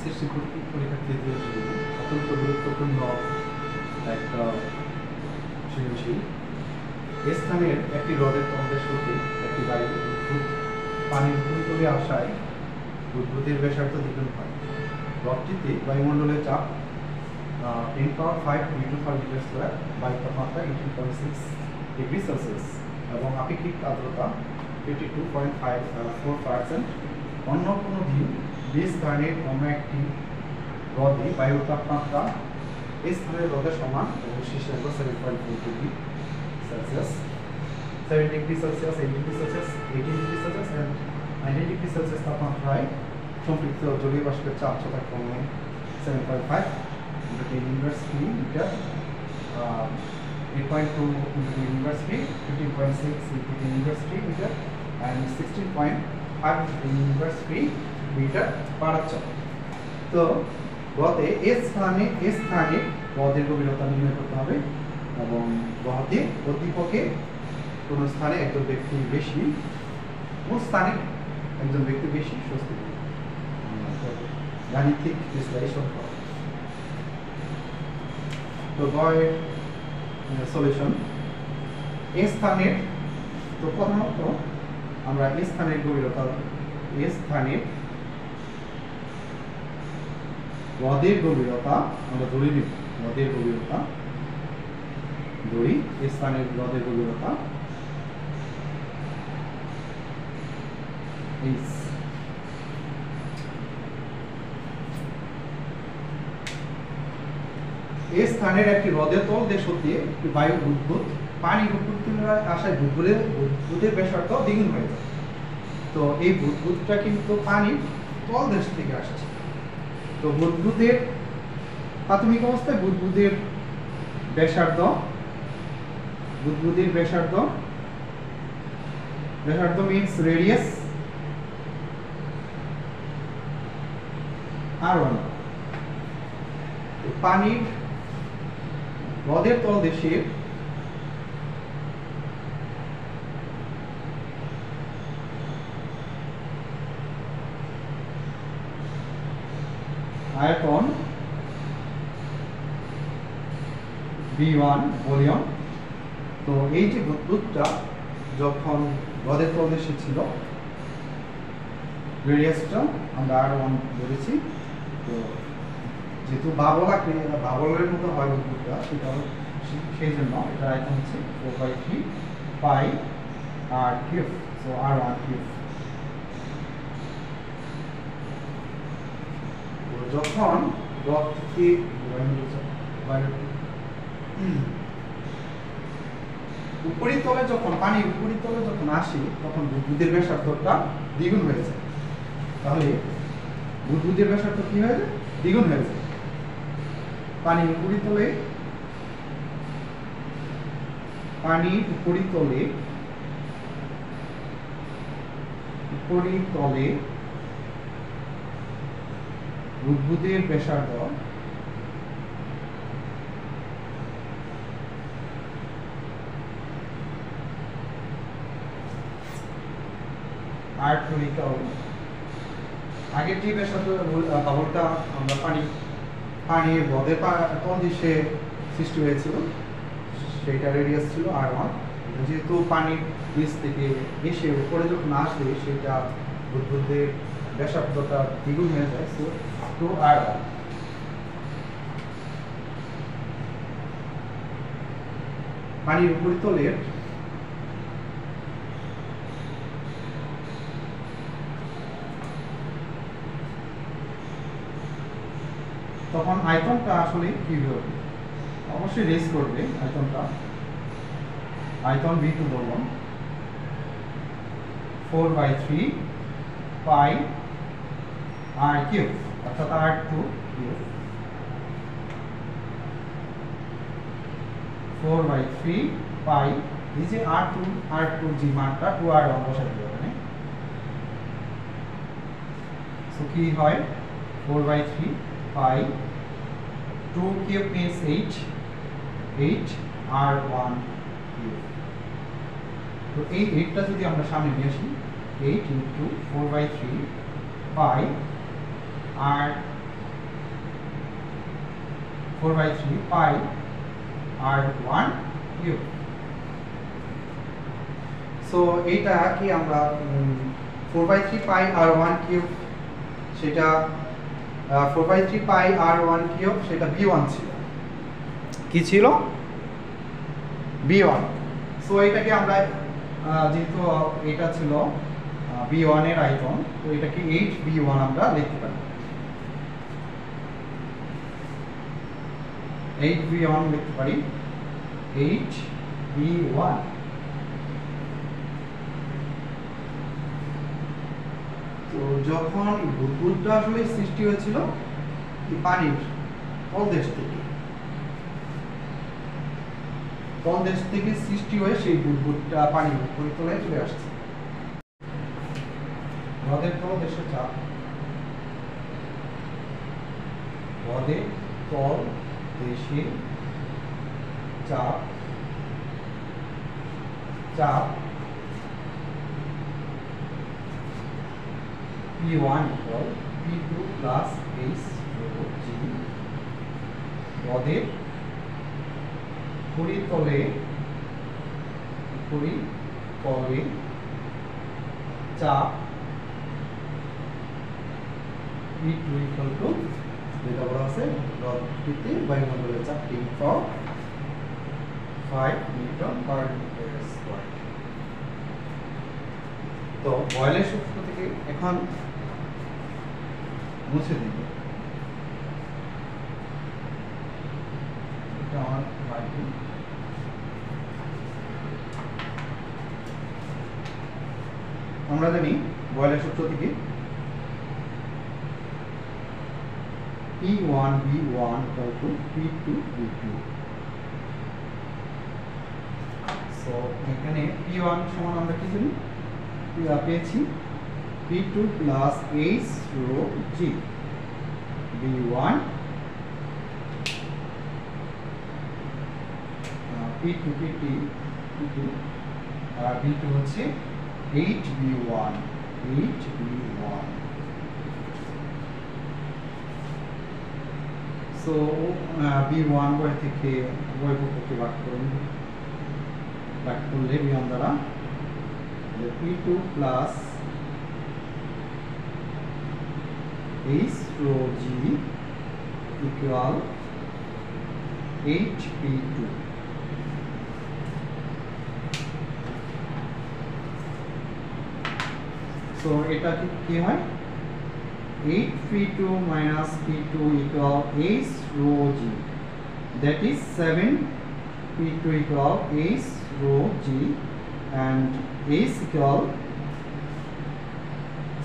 SSC পরীক্ষার্থীদের জন্য অত্যন্ত গুরুত্বপূর্ণ একটা সৃজনশীল। এ স্থানের একটি হ্রদের তলদেশ হতে একটি বায়ু বুদবুদ পানির উপরিতলে আসায় বুদবুদের ব্যাসার্ধ দ্বিগুণ হয়। হ্রদটিতে বায়ুমণ্ডলের চাপ 10⁵ m²/m², বায়ু তাপমাত্রা 18.6 ডিগ্রি সেলসিয়াস এবং আপেক্ষিক আর্দ্রতা 52.54%। অন্য কোনো দিন বি স্থানের অন্য একটি হ্রদে বায়ুর তাপমাত্রা এই স্থানের হ্রদের সমান এবং শীর্ষাঙ্ক 7.4 degree Celsius, 7 degree Celsius, 8 degree Celsius, 18 degree Celsius and 19 degree Celsius তাপমাত্রায় সম্পৃক্ত জলীয় বাষ্পের চাপ যথাক্রমে 7.5 into 10 inverse 3 meter, 8.2 into 10 inverse 3, 15.6 into 10 inverse 3 meter and 16.5 into 10 inverse 3 meter বাড়াচ্ছে। তো গতে এই স্থানে হ্রদের গভীরতা নির্ণয় করতে হবে এবং গতে উদ্দীপকে কোন স্থানে একজন ব্যক্তি বেশি, কোন স্থানে একজন ব্যক্তি বেশি স্বস্তি গাণিতিক বিশ্লেষণ করা। তো গয়ের সলিউশন এই স্থানের, তো প্রথমত আমরা এই স্থানের গভীরতা, এই স্থানের হ্রদের গভীরতা আমরা ধরে নিব, হ্রদের গভীরতা ধরি, এই স্থানের হ্রদের গভীরতা h। এই স্থানের একটি হ্রদের তলদেশ হতে একটি বায়ু বুদবুদ পানির উপরিতলে আসায় বুদবুদের ব্যাসার্ধ দ্বিগুণ হয়ে যায়। তো এই বুদবুদটা কিন্তু পানির তলদেশ থেকে আসছে। তো বুদবুদের প্রাথমিক অবস্থায় বুদবুদের ব্যাসার্ধ মিন্স রেডিয়াস r1। পানির হ্রদের তলদেশের আয়তন V1 ভলিউম। তো এই যে বুদবুদটা যখন হ্রদের তলদেশে ছিল, রেডিয়াসটা আমরা r1 ধরেছি। তো যেহেতু বাবলের মতো হয় বুদবুদটা, সেটা সেই জন্য এটা আয়তন হচ্ছে 4/3 পাই r3, সো r1 কিউব। যখন হ্রদটি উপরিতলে যখন পানির উপরিতলে যখন আসে, তখন বুদবুদের ব্যাসার্ধটা দ্বিগুণ হয়ে যায়। তাহলে বুদবুদের ব্যাসার্ধ কি হয়ে যায়? দ্বিগুণ হয়ে যায়। পানির উপরিতলে বুদবুদের ব্যাসার্ধ r2 আগের যে ব্যাসার্ধ বাবলটা আমরা পানির হ্রদের তলদেশে সৃষ্টি হয়েছিল, সেটা রেডিয়াস ছিল r1। যেহেতু পানির নিচ থেকে এসে উপরে যখন আসবে, সেটা বুদবুদের ব্যাসার্ধটা দ্বিগুণ হয়ে যায়, সো টু r1। পানির উপরিতলের তখন আয়তনটা আসলে কি হবে? অবশ্যই রেজ করবে আয়তনটা। আয়তন V2 বললাম 4/3 পাই r3, অর্থাৎ r2 কিউব 4/3 পাই, এই যে r2 যে মানটা 2r1 বসাতে হবে এখানে। সো কি হয়? 4/3 পাই 2 কিউব means 8 r1 কিউব। তো এই 8টা যদি আমরা সামনে নিয়ে আসি, 8 into 4/3 পাই r 4/3 পাই r1 কিউব। সো এইটা কি আমরা 4/3 পাই r1 কিউব, সেটা 4/3 পাই r1 কিউব, সেটা b1 ছিল। কি ছিল? b1। সো এটাকে আমরা যেহেতু এটা ছিল b1 এর আয়তন, তো এটাকে 8b1 আমরা লিখতে পারি। 8b1 লিখতে পারি, 8b1। তো যখন বুদবুদটা আসলে সৃষ্টি হয়েছিল পানির তলদেশ থেকে, তলদেশ থেকে সৃষ্টি হয়ে সেই বুদবুদটা পানির উপরিতলায় চলে আসছে। হ্রদের তলদেশে চাপ, হ্রদের তলদেশে চাপ, চাপ P1 equal P2 plus H rho G, হ্রদের উপরিতলে চাপ P2 equal to যেটা বলা আছে হ্রদটিতে বায়ুমণ্ডলের চাপ 10⁵ নিউটন পার মিটার স্কয়ার। তো বয়েলের সূত্র থেকে এখন মুছে দিই এটা আমার বাকি। আমরা জানি বয়েলের সূত্র থেকে P1 V1 equal to P2 V2। So এখানে P1 সমান আমরা কি জানি পেয়েছি P2 plus H rho G, B1 P2 আর B2 হচ্ছে 8B1। সো B1 বই থেকে বই পক্ষে ভাগ করলে B1 দ্বারা P2 plus H rho G equal 8P2। So এটা কি হয়? 8P2 minus P2 equal H rho G, that is 7P2 equal H rho G, and H equal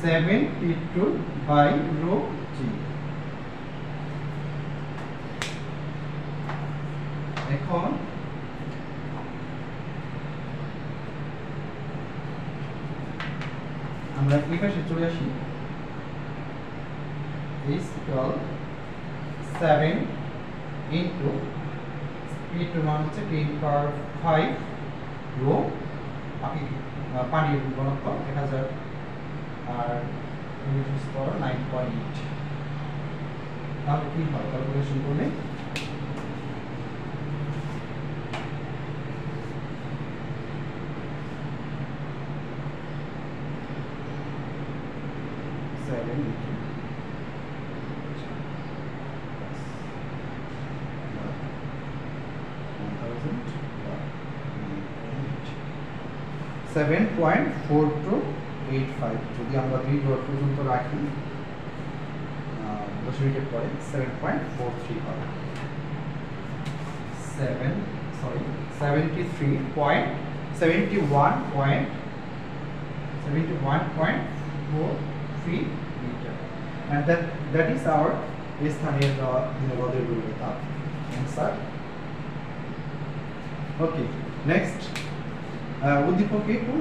7P2 by rho G। এখন আমরা এই পাশে চলে আসি, H equal 7 into P2 মান হচ্ছে 10⁵ রো পানির ঘনত্ব 1000 আর স্তর 9.8। তাহলে কি হয় ক্যালকুলেশন করলে? $7.4285 যদি আমরা 2 ঘর পর্যন্ত রাখি দশমিকের পরে 7.43 হবে। 71.43 meter, and that is our স্থানীয় হ্রদের গভীরতা answer। ওকে, নেক্সট উদ্দীপকে কোন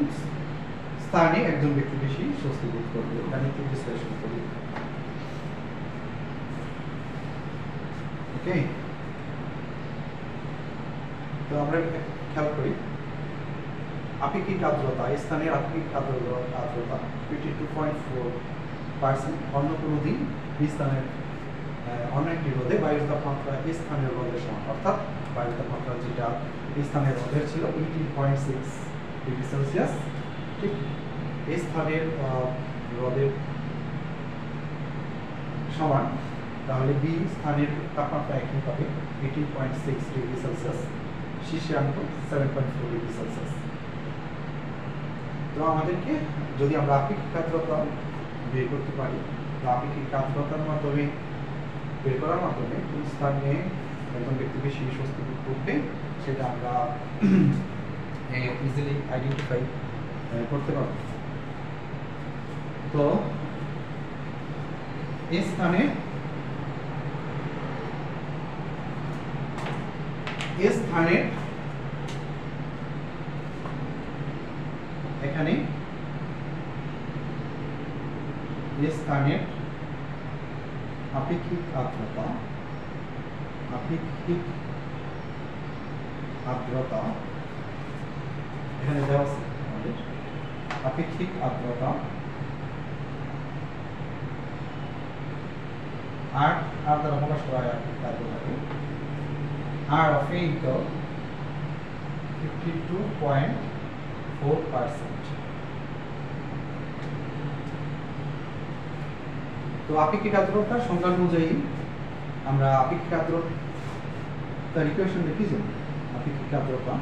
স্থানে একজন ব্যক্তি বেশি স্বস্তি বোধ করবে, এটা নিয়ে একটু বিশ্লেষণ করি। ওকে, তো আমরা খেয়াল করি আপেক্ষিক আর্দ্রতা, স্থানের আপেক্ষিক আর্দ্রতা 22.4%, অন্য কোনো দিন স্থানের অন্য একটি রোধে বায়ুর তাপমাত্রা স্থানীয় রোধের সমান, অর্থাৎ বায়ুর তাপমাত্রা যেটা স্থানীয় রোধের ছিল 18.6 ডিগ্রি সেলসিয়াস, ঠিক এই স্থানের রোধের সমান, তাহলে বি স্থানের তাপমাত্রা একই হবে 18.6 ডিগ্রি সেলসিয়াস, শীর্ষাঙ্ক 7.4 ডিগ্রি সেলসিয়াস। তো আমাদেরকে যদি আমরা আপেক্ষিক আর্দ্রতা বের করতে পারি, আপেক্ষিক আর্দ্রতার মাধ্যমে বের করার মাধ্যমে কোন স্থানে একজন ব্যক্তি বেশি স্বস্তি বোধ করবে সেটা আমরা ইজিলি আইডেন্টিফাই করতে পারব। তো এই স্থানে এখানে স্থানের আপেক্ষিক আর্দ্রতা এখানে দেওয়া আছে আমাদের আপেক্ষিক আর্দ্রতা আর দ্বারা প্রকাশ করা হয় আপেক্ষিক আর্দ্রতাকে R of A equal 52.4%। তো আপেক্ষিক আর্দ্রতা সংজ্ঞা অনুযায়ী আমরা আপেক্ষিক আর্দ্রতার ইকুয়েশন লিখি যে আপেক্ষিক আর্দ্রতা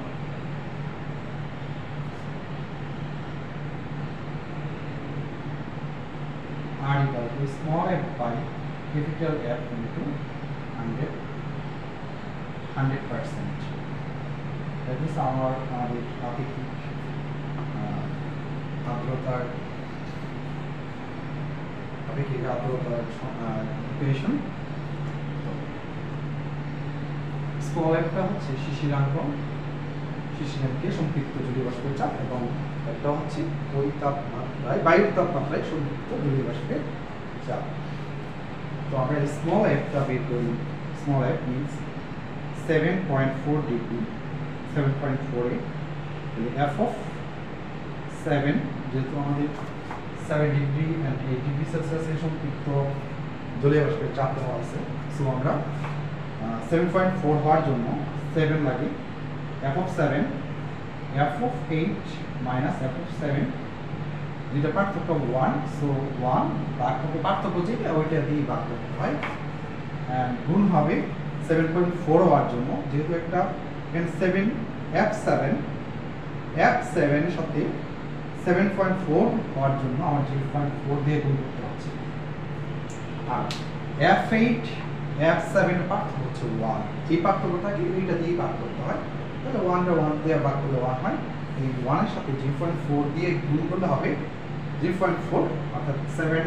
R equal to small f by capital F into 100%. That is our আপেক্ষিক আর্দ্রতার ইকুয়েশন। স্মল একটা হচ্ছে শিশিরাঙ্কে সম্পৃক্ত জলীয় বাষ্পের চাপ, এবং একটা হচ্ছে ওই তাপমাত্রায় বায়ুর তাপমাত্রায় সম্পৃক্ত জলীয় বাষ্পের চাপ। তো আমরা স্মল একটা বের করি। Small F means 7.4 degree, 7.48, F of 7 যেহেতু আমাদের 7 ডিগ্রি অ্যান্ড 8 ডিগ্রি সেলসিয়াসের সম্পৃক্ত জলীয় বাষ্পের চাপ দেওয়া আছে, সো আমরা 7.4 হওয়ার জন্য 7 লাগে, F of 7, F of 8 minus F of 7, যেটা পার্থক্য 1, সো 1 পার্থক্য যেটা ওইটা দিয়ে ভাগ করতে হয়, অ্যান্ড গুণ হবে 7.4 হওয়ার জন্য, যেহেতু একটা 7 F7 এর সাথে 7.4 হওয়ার জন্য আমার 0.4 দিয়ে গুণ করতে হচ্ছে। আর F8 F7 এর পার্থক্য হচ্ছে 1, যে পার্থক্যটাকে এইটা দিয়ে ভাগ করতে হয়, তাহলে 1 দিয়ে ভাগ করলে 1 হয়, এই 1 এর সাথে 0.4 দিয়ে গুণ করলে হবে 0.4, অর্থাৎ 7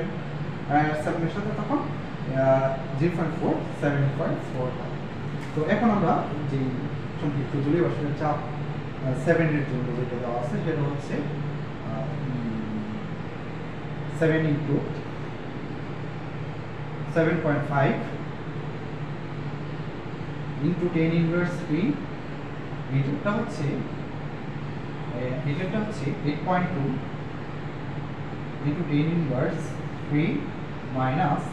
এর সাথে তখন 0.4 7.4 হয়। তো এখন আমরা যে সম্পৃক্ত জলীয় বাষ্পের চাপ 7 এর জন্য যেটা দেওয়া আছে সেটা হচ্ছে 7 into 7.5 into 10 inverse 3, এটা হচ্ছে 8.2 into 10 inverse 3 minus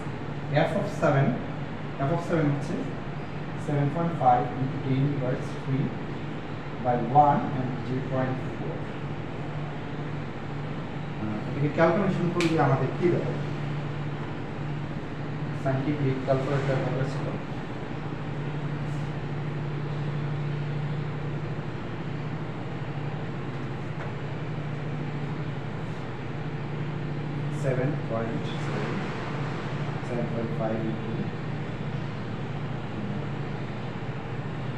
f of 7 হচ্ছে 7.5 into 10 inverse 3 by 1 and 0.4। এটাকে ক্যালকুলেশন করলে আমাদের কি দেবে? সাইন্টিফিক ক্যালকুলেটর হবে ছিল 7.5 into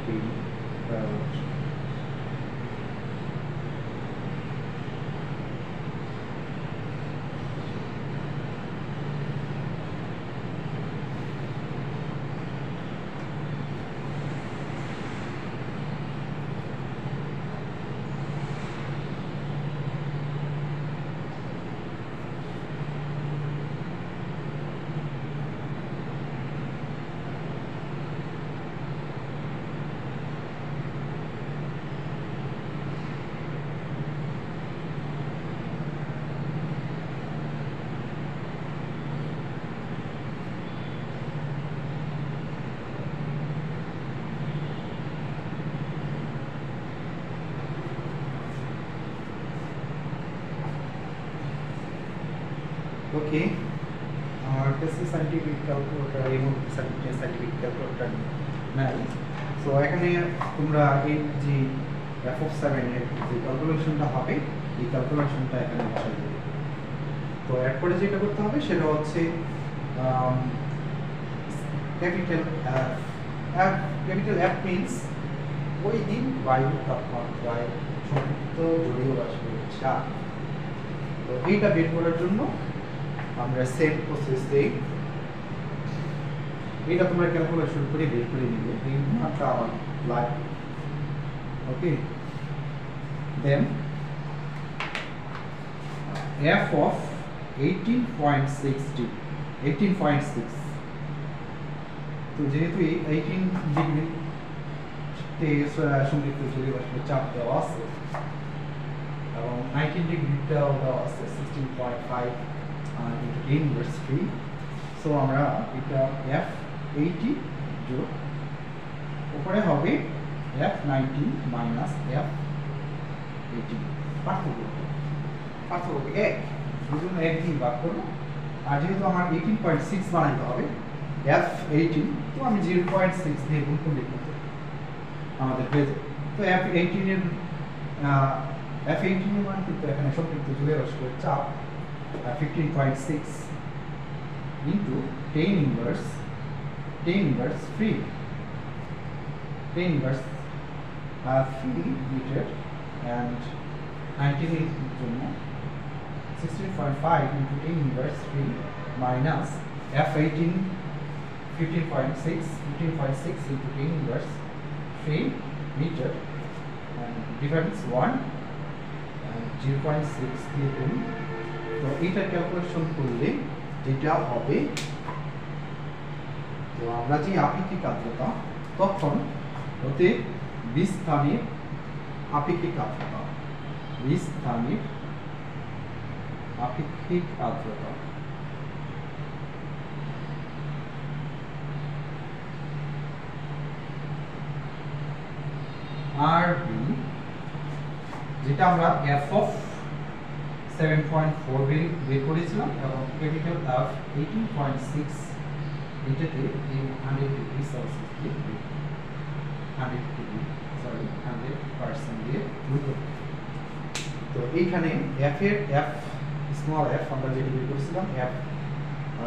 10 12 ওকে, আমার কাছে সাইন্টিফিক ক্যালকুলেটর এই মুহূর্তে সাইন্টিফিক ক্যালকুলেটর নাই। সো এখানে তোমরা এই যে f(7) এর যে ক্যালকুলেশনটা হবে এই ক্যালকুলেশনটা এখানে বসাই দেবে। তো এরপরে যেটা করতে হবে সেটা হচ্ছে ক্যাপিটাল F মিন্স ওই দিন বায়ু তাপমাত্রায় সংযুক্ত জলীয় বাষ্পের চাপ। তো এইটা বের করার জন্য আমরা সেম প্রসেস দেই। এটা তোমরা ক্যালকুলেশন করে বের করে নিবে, এই মানটা আমার লাগবে। ওকে, দেন f of 18.6 তো যেহেতু 18 ডিগ্রিতে সংযুক্ত জলীয় বাষ্পের চাপ দেওয়া আছে এবং 19 ডিগ্রিটাও দেওয়া আছে 16.5 into 10 inverse 3, সো আমরা এটা f80 যোগ উপরে হবে f90 মাইনাস f80 পার্থক্য এক, দুজন এক দিয়ে ভাগ করবো। আর যেহেতু আমার 18.6 বানাইতে হবে f18, তো আমি 0.6 দিয়ে গুণ করলে কিন্তু আমাদের হয়ে যাবে। তো f18 এর মান কিন্তু এখানে সংযুক্ত জলীয় বাষ্পের চাপ 15.6 into 10 inverse 3 meter and 19 এর জন্য 16.5 into 10 inverse 3 minus f18 15.6 into 10 inverse 3 meter and difference 1 and 0.6 দিয়ে করি। তো এটা ক্যালকুলেশন করলে যেটা হবে, তো আমরা যে আপেক্ষিক আর্দ্রতা তখন হতে 20 স্থানের আপেক্ষিক আর্দ্রতা RB, যেটা আমরা f of 7.4 বের করেছিলাম এবং ক্যাপিটাল F 18.6 এটাতে 100 ডিগ্রি সেলসিয়াস দিয়ে 100% দিয়ে গুণ করতে। তো এইখানে f এর স্মল f আমরা যেটা বের করেছিলাম f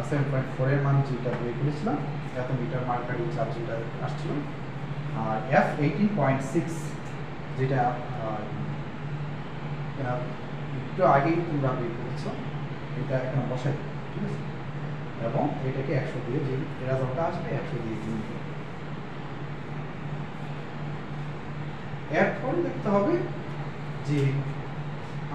7.4 এর মান যেটা বের করেছিলাম, এত মিটার মার্কারি চার্জ যেটা আসছিল, আর f 18.6 যেটা একটু আগেই তোমরা বের করেছো, এটা এখন বসাই, ঠিক আছে, এবং এটাকে 100 দিয়ে যে রেজাল্টটা আসবে 100 দিয়ে গুণ করব। এরপর দেখতে হবে যে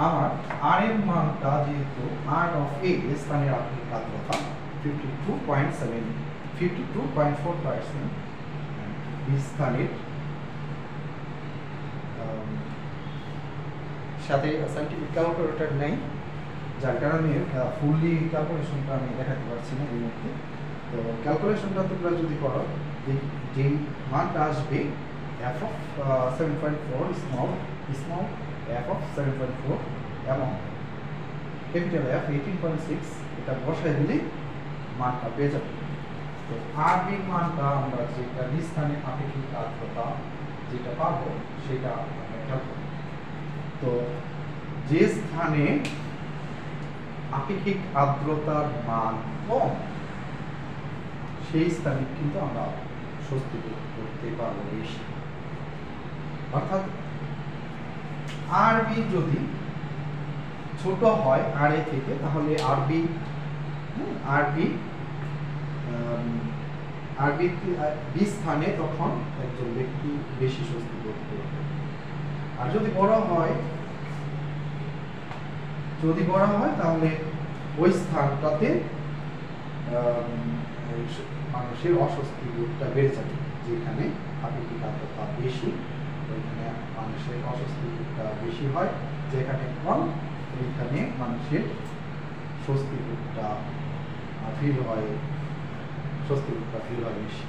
আমার r এর মানটা যেহেতু r of a স্থানের আপেক্ষিক আর্দ্রতা 52.4%, b স্থানের সাথে সাইন্টিফিক ক্যালকুলেটর নেই, যার কারণে ফুললি ক্যালকুলেশনটা আমি দেখাতে পারছি না এই মুহূর্তে। তো ক্যালকুলেশনটা তোমরা যদি করো, যে মানটা আসবে f of 7.4 small f of 7.4 এবং ক্যাপিটাল F 18.6, এটা বসাই দিলে মানটা পেয়ে যাবে। তো RB মানটা আমরা যেটা স্থানে আপেক্ষিক আর্দ্রতা যেটা পাবো সেটা আমরা খেয়াল করব। তো যে স্থানে আপেক্ষিক আর্দ্রতার মান কম সেই স্থানে কিন্তু আমরা স্বস্তি করতে পারবো বেশি। অর্থাৎ RB যদি ছোট হয় RA থেকে, তাহলে RB বি স্থানে তখন একজন ব্যক্তি বেশি স্বস্তি বোধ করবে। আর যদি বড় হয় তাহলে ওই স্থানটাতে মানুষের অস্বস্তি বোধটা বেড়ে যাবে। যেখানে আপেক্ষিক আর্দ্রতা বেশি ওইখানে মানুষের অস্বস্তি বোধটা বেশি হয়, যেখানে কম ওইখানে মানুষের স্বস্তি বোধটা ফিল হয় বেশি।